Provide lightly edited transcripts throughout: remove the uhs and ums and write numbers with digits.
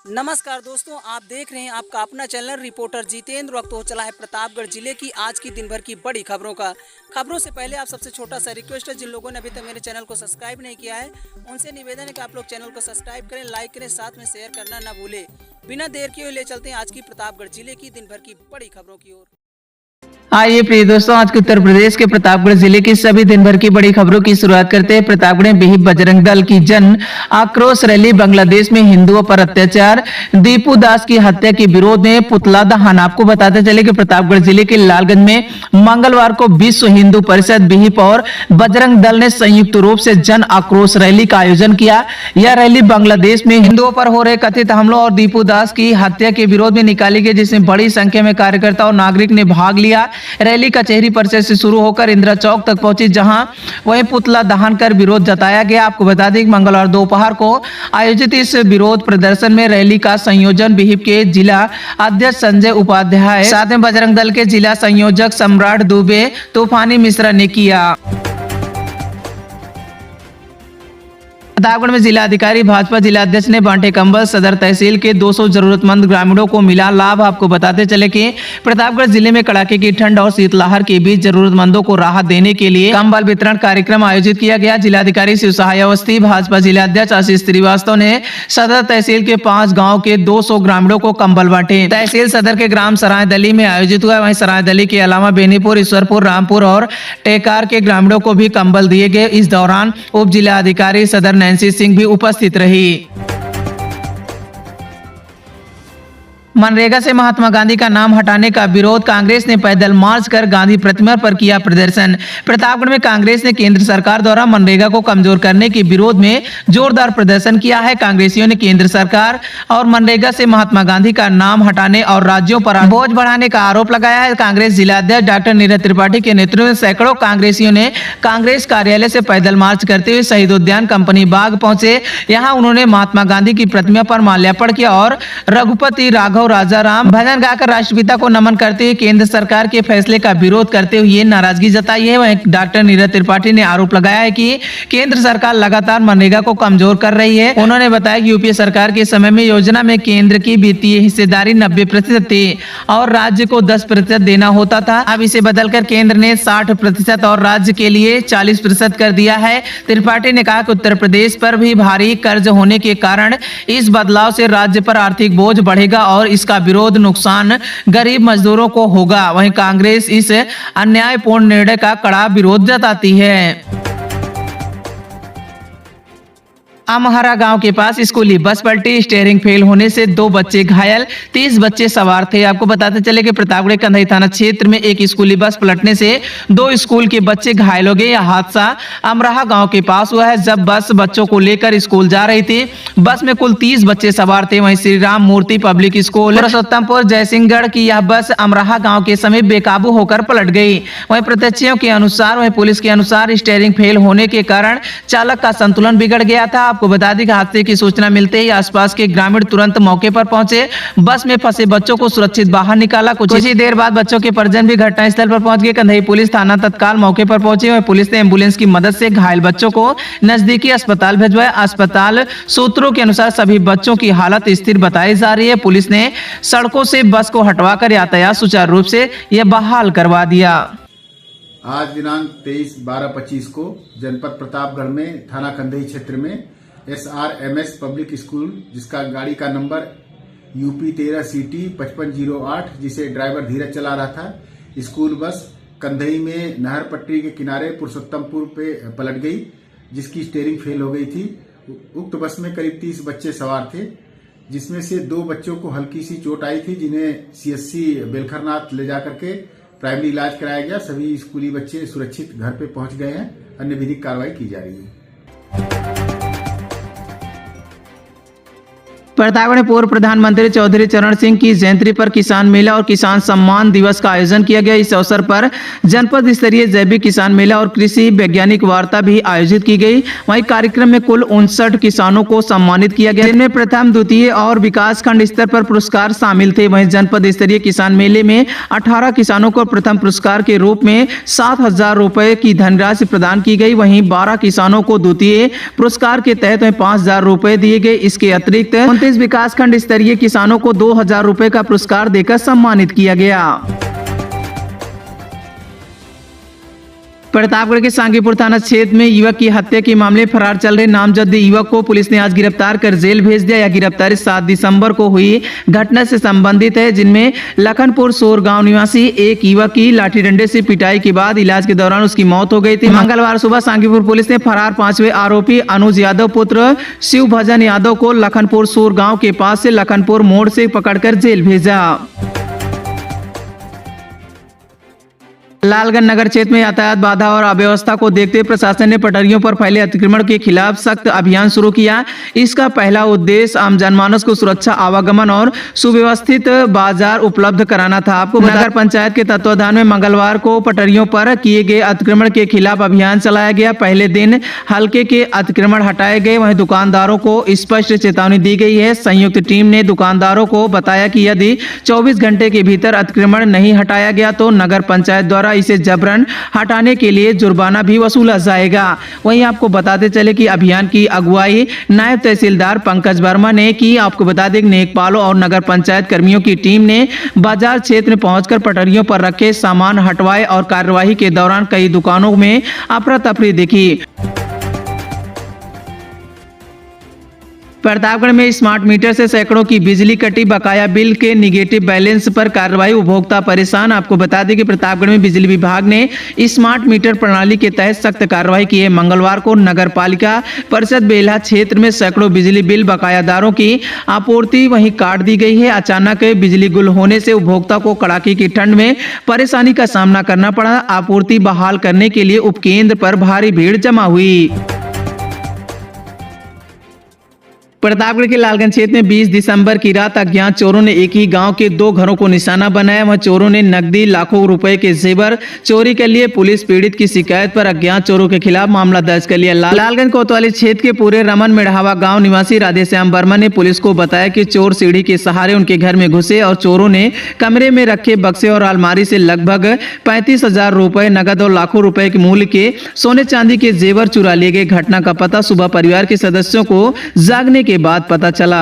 नमस्कार दोस्तों, आप देख रहे हैं आपका अपना चैनल रिपोर्टर जितेंद्र। वक्त हो चला है प्रतापगढ़ जिले की आज की दिन भर की बड़ी खबरों का। खबरों से पहले आप सबसे छोटा सा रिक्वेस्ट है, जिन लोगों ने अभी तक मेरे चैनल को सब्सक्राइब नहीं किया है उनसे निवेदन है कि आप लोग चैनल को सब्सक्राइब करें, लाइक करें, साथ में शेयर करना ना भूलें। बिना देर किए ले चलते हैं आज की प्रतापगढ़ जिले की दिन भर की बड़ी खबरों की ओर। आइए प्रिय दोस्तों, आज के उत्तर प्रदेश के प्रतापगढ़ जिले की सभी दिन भर की बड़ी खबरों की शुरुआत करते हैं। प्रतापगढ़ में बिहिप बजरंग दल की जन आक्रोश रैली। बांग्लादेश में हिंदुओं पर अत्याचार, दीपू दास की हत्या के विरोध में पुतला दहन। आपको बताते चले कि प्रतापगढ़ जिले के लालगंज में मंगलवार को विश्व हिंदू परिषद बिहिप और बजरंग दल ने संयुक्त रूप से जन आक्रोश रैली का आयोजन किया। यह रैली बांग्लादेश में हिंदुओं पर हो रहे कथित हमलों और दीपू दास की हत्या के विरोध में निकाली गई, जिसमें बड़ी संख्या में कार्यकर्ता और नागरिक ने भाग लिया। रैली कचहरी परिसर से शुरू होकर इंदिरा चौक तक पहुंची, जहां वहीं पुतला दहन कर विरोध जताया गया। आपको बता दें कि मंगलवार दोपहर को आयोजित इस विरोध प्रदर्शन में रैली का संयोजन बिहिप के जिला अध्यक्ष संजय उपाध्याय, साथ में बजरंग दल के जिला संयोजक सम्राट दुबे, तूफानी मिश्रा ने किया। प्रतापगढ़ में जिला अधिकारी भाजपा जिला अध्यक्ष ने बांटे कंबल। सदर तहसील के 200 जरूरतमंद ग्रामीणों को मिला लाभ। आपको बताते चले कि प्रतापगढ़ जिले में कड़ाके की ठंड और शीतलहर के बीच जरूरतमंदों को राहत देने के लिए कंबल वितरण कार्यक्रम आयोजित किया गया। जिलाधिकारी शिव सहाय अवस्थी, भाजपा जिला अध्यक्ष आशीष श्रीवास्तव ने सदर तहसील के 5 गाँव के 200 ग्रामीणों को कंबल बांटे। तहसील सदर के ग्राम सरायदली में आयोजित हुआ। वहीं सरायदली के अलावा बेनीपुर, ईश्वरपुर, रामपुर और टेकार के ग्रामीणों को भी कंबल दिए गए। इस दौरान उप जिला अधिकारी सदर नैन्सी सिंह भी उपस्थित रही। मनरेगा से महात्मा गांधी का नाम हटाने का विरोध। कांग्रेस ने पैदल मार्च कर गांधी प्रतिमा पर किया प्रदर्शन। प्रतापगढ़ में कांग्रेस ने केंद्र सरकार द्वारा मनरेगा को कमजोर करने के विरोध में जोरदार प्रदर्शन किया है। कांग्रेसियों ने केंद्र सरकार और मनरेगा से महात्मा गांधी का नाम हटाने और राज्यों पर बोझ बढ़ाने का आरोप लगाया है। कांग्रेस जिला अध्यक्ष डॉक्टर नीरज त्रिपाठी के नेतृत्व में सैकड़ों कांग्रेसियों ने कांग्रेस कार्यालय से पैदल मार्च करते हुए शहीद उद्यान कंपनी बाग पहुंचे। यहाँ उन्होंने महात्मा गांधी की प्रतिमा पर माल्यार्पण किया और रघुपति राघव राजाराम भजन गाकर राष्ट्रपिता को नमन करते हुए केंद्र सरकार के फैसले का विरोध करते हुए नाराजगी जताई है। वहीं डॉक्टर नीरज त्रिपाठी ने आरोप लगाया है कि केंद्र सरकार लगातार मनरेगा को कमजोर कर रही है। उन्होंने बताया कि यूपीए सरकार के समय में योजना में केंद्र की वित्तीय हिस्सेदारी 90% थी और राज्य को 10% देना होता था। अब इसे बदलकर केंद्र ने 60% और राज्य के लिए 40% कर दिया है। त्रिपाठी ने कहा कि उत्तर प्रदेश पर भी भारी कर्ज होने के कारण इस बदलाव से राज्य पर आर्थिक बोझ बढ़ेगा और इसका विरोध नुकसान गरीब मजदूरों को होगा। वहीं कांग्रेस इस अन्यायपूर्ण निर्णय का कड़ा विरोध जताती है। अमहरा गांव के पास स्कूली बस पलटी, स्टीयरिंग फेल होने से 2 बच्चे घायल, 30 बच्चे सवार थे। आपको बताते चले कि प्रतापगढ़ कंधई थाना क्षेत्र में एक स्कूली बस पलटने से 2 स्कूल के बच्चे घायल हो गए। यह हादसा अमराहा गांव के पास हुआ है, जब बस बच्चों को लेकर स्कूल जा रही थी। बस में कुल 30 बच्चे सवार थे। वहीं श्री राम मूर्ति पब्लिक स्कूल पुरुषोत्तमपुर जयसिंहगढ़ की यह बस अमराहा गाँव के समीप बेकाबू होकर पलट गई। वहीं प्रत्यक्षियों के अनुसार, वहीं पुलिस के अनुसार स्टीयरिंग फेल होने के कारण चालक का संतुलन बिगड़ गया था। आपको बता दें कि हादसे की सूचना मिलते ही आसपास के ग्रामीण तुरंत मौके पर पहुंचे। बस में फंसे बच्चों को सुरक्षित बाहर निकाला। कुछ ही देर बाद बच्चों के परिजन भी घटनास्थल पर पहुंच गए। कंधई पुलिस थाना तत्काल मौके पर पहुंची और पुलिस ने एम्बुलेंस की मदद से घायल बच्चों को नजदीकी अस्पताल भिजवाया। अस्पताल सूत्रों के अनुसार सभी बच्चों की हालत स्थिर बताई जा रही है। पुलिस ने सड़कों से बस को हटवाकर यातायात सुचारू रूप से यह बहाल करवा दिया। आज दिनांक 23/12/25 को जनपद प्रतापगढ़ में थाना कंधई क्षेत्र में SRMS पब्लिक स्कूल, जिसका गाड़ी का नंबर UP 13 CT 5508, जिसे ड्राइवर धीरज चला रहा था, स्कूल बस कंधई में नहर पट्टी के किनारे पुरुषोत्तमपुर पे पलट गई, जिसकी स्टीयरिंग फेल हो गई थी। उक्त बस में करीब 30 बच्चे सवार थे, जिसमें से 2 बच्चों को हल्की सी चोट आई थी, जिन्हें CSC बेलखरनाथ ले जाकर के प्राइमरी इलाज कराया गया। सभी स्कूली बच्चे सुरक्षित घर पे पहुंच गए हैं। अन्य विधिक कार्रवाई की जा रही है। प्रतापगढ़ में पूर्व प्रधानमंत्री चौधरी चरण सिंह की जयंती पर किसान मेला और किसान सम्मान दिवस का आयोजन किया गया। इस अवसर पर जनपद स्तरीय जैविक किसान मेला और कृषि वैज्ञानिक वार्ता भी आयोजित की गई। वहीं कार्यक्रम में कुल 59 किसानों को सम्मानित किया गया, जिनमें प्रथम, द्वितीय और विकास खंड स्तर पर पुरस्कार शामिल थे। वहीं जनपद स्तरीय किसान मेले में 18 किसानों को प्रथम पुरस्कार के रूप में 7,000 रुपए की धनराशि प्रदान की गई। वहीं 12 किसानों को द्वितीय पुरस्कार के तहत 5,000 रुपए दिए गए। इसके अतिरिक्त इस विकासखंड स्तरीय किसानों को 2000 रुपए का पुरस्कार देकर सम्मानित किया गया। प्रतापगढ़ के सांगीपुर थाना क्षेत्र में युवक की हत्या के मामले फरार चल रहे नामजद युवक को पुलिस ने आज गिरफ्तार कर जेल भेज दिया। यह गिरफ्तारी 7 दिसंबर को हुई घटना से संबंधित है, जिनमें लखनपुर सोर गांव निवासी एक युवक की लाठी डंडे से पिटाई के बाद इलाज के दौरान उसकी मौत हो गई थी। मंगलवार सुबह सांगीपुर पुलिस ने फरार 5वें आरोपी अनुज यादव पुत्र शिव भजन यादव को लखनपुर सोर गाँव के पास से लखनपुर मोड़ से पकड़कर जेल भेजा। लालगंज नगर क्षेत्र में यातायात बाधा और अव्यवस्था को देखते हुए प्रशासन ने पटरियों पर फैले अतिक्रमण के खिलाफ सख्त अभियान शुरू किया। इसका पहला उद्देश्य आम जनमानस को सुरक्षा, आवागमन और सुव्यवस्थित बाजार उपलब्ध कराना था। आपको नगर पंचायत के तत्वाधान में मंगलवार को पटरियों पर किए गए अतिक्रमण के खिलाफ अभियान चलाया गया। पहले दिन हल्के के अतिक्रमण हटाए गए, वहीं दुकानदारों को स्पष्ट चेतावनी दी गई है। संयुक्त टीम ने दुकानदारों को बताया कि यदि 24 घंटे के भीतर अतिक्रमण नहीं हटाया गया तो नगर पंचायत द्वारा इसे जबरन हटाने के लिए जुर्माना भी वसूला जाएगा। वहीं आपको बताते चले कि अभियान की अगुवाई नायब तहसीलदार पंकज वर्मा ने की। आपको बता दें नेकपालों और नगर पंचायत कर्मियों की टीम ने बाजार क्षेत्र में पहुंचकर पटरियों पर रखे सामान हटवाए और कार्यवाही के दौरान कई दुकानों में अफरा तफरी दिखी। प्रतापगढ़ में स्मार्ट मीटर से सैकड़ों की बिजली कटी, बकाया बिल के निगेटिव बैलेंस पर कार्रवाई, उपभोक्ता परेशान। आपको बता दें कि प्रतापगढ़ में बिजली विभाग ने स्मार्ट मीटर प्रणाली के तहत सख्त कार्रवाई की है। मंगलवार को नगर पालिका परिषद बेल्हा क्षेत्र में सैकड़ों बिजली बिल बकायादारों की आपूर्ति वहीं काट दी गई है। अचानक बिजली गुल होने से उपभोक्ता को कड़ाके की ठंड में परेशानी का सामना करना पड़ा। आपूर्ति बहाल करने के लिए उपकेंद्र पर भारी भीड़ जमा हुई। प्रतापगढ़ के लालगंज क्षेत्र में 20 दिसंबर की रात अज्ञात चोरों ने एक ही गांव के 2 घरों को निशाना बनाया। वहां चोरों ने नकदी, लाखों रुपए के जेवर चोरी कर लिए। पुलिस पीड़ित की शिकायत पर अज्ञात चोरों के खिलाफ मामला दर्ज कर लिया। लालगंज कोतवाली क्षेत्र के पूरे रमन मेढ़ावा गांव निवासी राधेश्याम वर्मा ने पुलिस को बताया कि चोर सीढ़ी के सहारे उनके घर में घुसे और चोरों ने कमरे में रखे बक्से और अलमारी से लगभग 35,000 रुपए नगद और लाखों रुपए के मूल्य के सोने चांदी के जेवर चुरा लिए गए। घटना का पता सुबह परिवार के सदस्यों को जागने के बाद पता चला।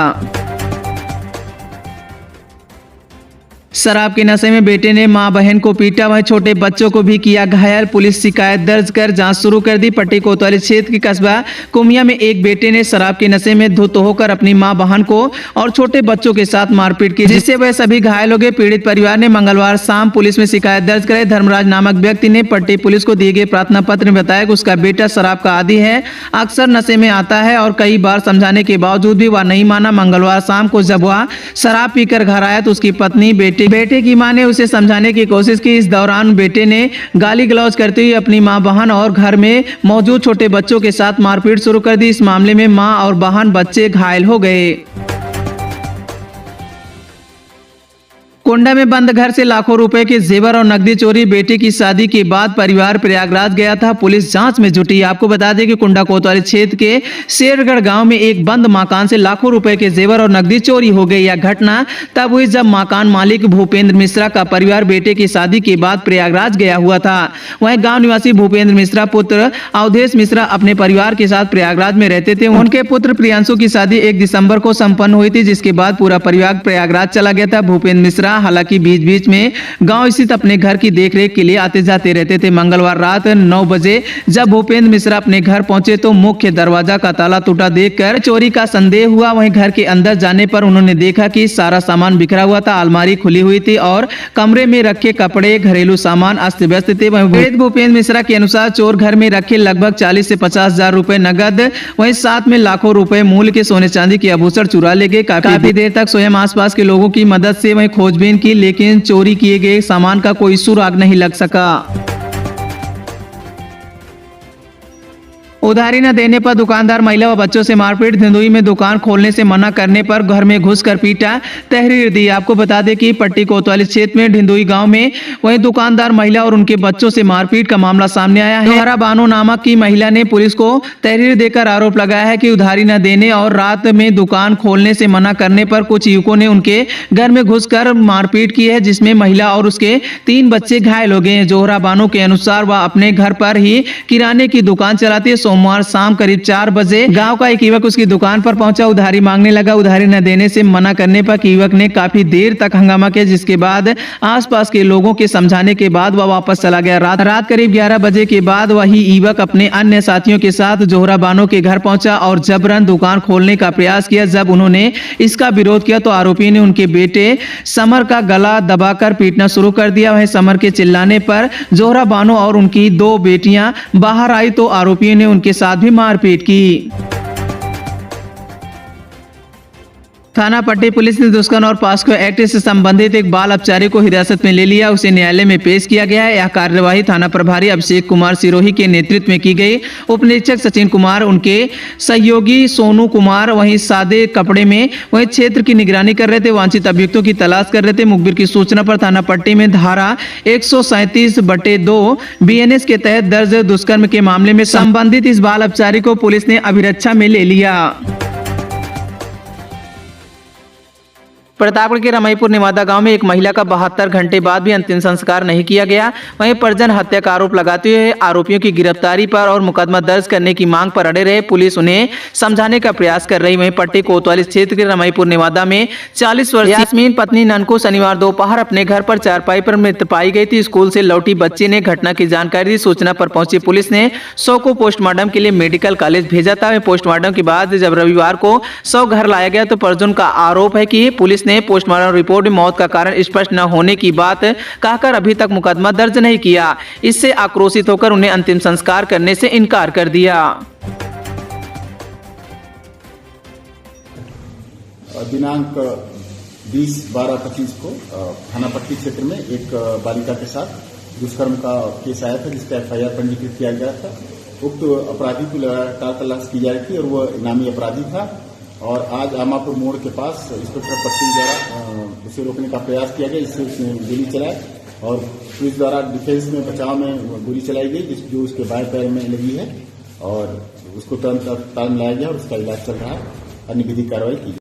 शराब के नशे में बेटे ने मां बहन को पीटा, वहीं छोटे बच्चों को भी किया घायल। पुलिस शिकायत दर्ज कर जांच शुरू कर दी। पट्टी कोतवाली क्षेत्र के कस्बा कुमिया में एक बेटे ने शराब के नशे में धुत होकर अपनी मां बहन को और छोटे बच्चों के साथ मारपीट की, जिससे वह सभी घायल हो गए। पीड़ित परिवार ने मंगलवार शाम पुलिस में शिकायत दर्ज कराई। धर्मराज नामक व्यक्ति ने पट्टी पुलिस को दिए गए प्रार्थना पत्र में बताया कि उसका बेटा शराब का आदी है, अक्सर नशे में आता है और कई बार समझाने के बावजूद भी वह नहीं माना। मंगलवार शाम को जब वह शराब पीकर घर आया तो उसकी पत्नी बेटे की मां ने उसे समझाने की कोशिश की। इस दौरान बेटे ने गाली गलौज करते हुए अपनी मां, बहन और घर में मौजूद छोटे बच्चों के साथ मारपीट शुरू कर दी। इस मामले में मां और बहन बच्चे घायल हो गए। कोंडा में बंद घर से लाखों रुपए के जेवर और नकदी चोरी, बेटे की शादी के बाद परिवार प्रयागराज गया था, पुलिस जांच में जुटी। आपको बता दें कि कुंडा कोतवाली क्षेत्र के शेरगढ़ गांव में एक बंद मकान से लाखों रुपए के जेवर और नकदी चोरी हो गई। यह घटना तब हुई जब मकान मालिक भूपेंद्र मिश्रा का परिवार बेटे की शादी के बाद प्रयागराज गया हुआ था। वहीं गाँव निवासी भूपेंद्र मिश्रा पुत्र अवधेश मिश्रा अपने परिवार के साथ प्रयागराज में रहते थे। उनके पुत्र प्रियांशु की शादी 1 दिसंबर को संपन्न हुई थी, जिसके बाद पूरा परिवार प्रयागराज चला गया था। भूपेंद्र मिश्रा हालांकि बीच बीच में गांव स्थित अपने घर की देखरेख के लिए आते जाते रहते थे। मंगलवार रात 9 बजे जब भूपेंद्र मिश्रा अपने घर पहुंचे तो मुख्य दरवाजा का ताला टूटा देखकर चोरी का संदेह हुआ। वहीं घर के अंदर जाने पर उन्होंने देखा कि सारा सामान बिखरा हुआ था, अलमारी खुली हुई थी और कमरे में रखे कपड़े, घरेलू सामान अस्त व्यस्त थे। वहीं भूपेंद्र मिश्रा के अनुसार चोर घर में रखे लगभग 40 से 50,000 रुपए नगद, वहीं साथ में लाखों रुपए मूल्य के सोने चांदी के आभूषण चुरा ले गए। काफी देर तक स्वयं आसपास के लोगों की मदद से वहीं खोजबीन की, लेकिन चोरी किए गए सामान का कोई सुराग नहीं लग सका। उधारी न देने पर दुकानदार महिला व बच्चों से मारपीट, धंधुई में दुकान खोलने से मना करने पर घर में घुसकर पीटा, तहरीर दी। आपको बता दें कि पट्टी कोतवाली क्षेत्र में ढिंदुई गांव में वहीं दुकानदार महिला और उनके बच्चों से मारपीट का मामला सामने आया है। जोहरा बानो नामक की महिला ने पुलिस को तहरीर देकर आरोप लगाया है कि उधारी न देने और रात में दुकान खोलने से मना करने पर कुछ युवकों ने उनके घर में घुसकर मारपीट की है, जिसमें महिला और उसके 3 बच्चे घायल हो गए हैं। जोहरा बानो के अनुसार वह अपने घर पर ही किराने की दुकान चलाती है। सोमवार शाम करीब 4 बजे गांव का एक युवक उसकी दुकान पर पहुंचा। उधारी मांगने लगा। उधारी न देने से मना करने पर युवक ने काफी देर तक हंगामा किया, जिसके बाद आसपास के लोगों के समझाने के बाद वह वापस चला गया। रात करीब 11 बजे के बाद वही युवक अपने अन्य साथियों के साथ जोहरा बानो के घर पहुंचा और जबरन दुकान खोलने का प्रयास किया। जब उन्होंने इसका विरोध किया तो आरोपी ने उनके बेटे समर का गला दबाकर पीटना शुरू कर दिया। वहीं समर के चिल्लाने पर जोहरा बानो और उनकी 2 बेटियां बाहर आई तो आरोपियों ने उनके साथ भी मारपीट की। थाना पट्टी पुलिस ने दुष्कर्म और पॉस्को एक्ट से संबंधित एक बाल अपचारी को हिरासत में ले लिया। उसे न्यायालय में पेश किया गया है। यह कार्यवाही थाना प्रभारी अभिषेक कुमार सिरोही के नेतृत्व में की गई। उप निरीक्षक सचिन कुमार, उनके सहयोगी सोनू कुमार वहीं सादे कपड़े में वहीं क्षेत्र की निगरानी कर रहे थे। वांछित अभियुक्तों की तलाश कर रहे थे। मुखबिर की सूचना पर थाना पट्टी में धारा 137/2 BNS के तहत दर्ज दुष्कर्म के मामले में संबंधित इस बाल अपचारी को पुलिस ने अभिरक्षा में ले लिया। प्रतापगढ़ के रमईपुर निवादा गांव में एक महिला का 72 घंटे बाद भी अंतिम संस्कार नहीं किया गया। वहीं परिजन हत्या का आरोप लगाते हुए आरोपियों की गिरफ्तारी पर और मुकदमा दर्ज करने की मांग पर अड़े रहे। पुलिस उन्हें समझाने का प्रयास कर रही। वहीं पट्टी कोतवाली क्षेत्र के रमईपुर निवादा में 40 वर्षीय यास्मीन पत्नी ननको शनिवार दोपहर अपने घर पर चारपाई पर मृत पाई गई थी। स्कूल से लौटी बच्ची ने घटना की जानकारी दी। सूचना पर पहुंची पुलिस ने शव को पोस्टमार्टम के लिए मेडिकल कॉलेज भेजा था। पोस्टमार्टम के बाद जब रविवार को शव घर लाया गया तो परिजन का आरोप है कि पुलिस ने पोस्टमार्टम रिपोर्ट में मौत का कारण स्पष्ट न होने की बात कहकर अभी तक मुकदमा दर्ज नहीं किया। इससे आक्रोशित होकर उन्हें अंतिम संस्कार करने से इनकार कर दिया। दिनांक 20/12/25 को थाना पट्टी क्षेत्र में एक बालिका के साथ दुष्कर्म का केस आया था, जिसका FIR पंजीकृत किया गया था। उक्त अपराधी को लगातार तलाश की जा रही थी और वह इनामी अपराधी था। और आज आमापुर मोड़ के पास इंस्पेक्टर पट्टी द्वारा उसे रोकने का प्रयास किया गया, जिससे उसने गोली चलाई और पुलिस द्वारा डिफेंस में बचाव में गोली चलाई गई, जो उसके बाएं पैर में लगी है और उसको तुरंत अस्पताल में लाया गया और उसका इलाज चल रहा है। अन्य विधिक कार्रवाई की गई।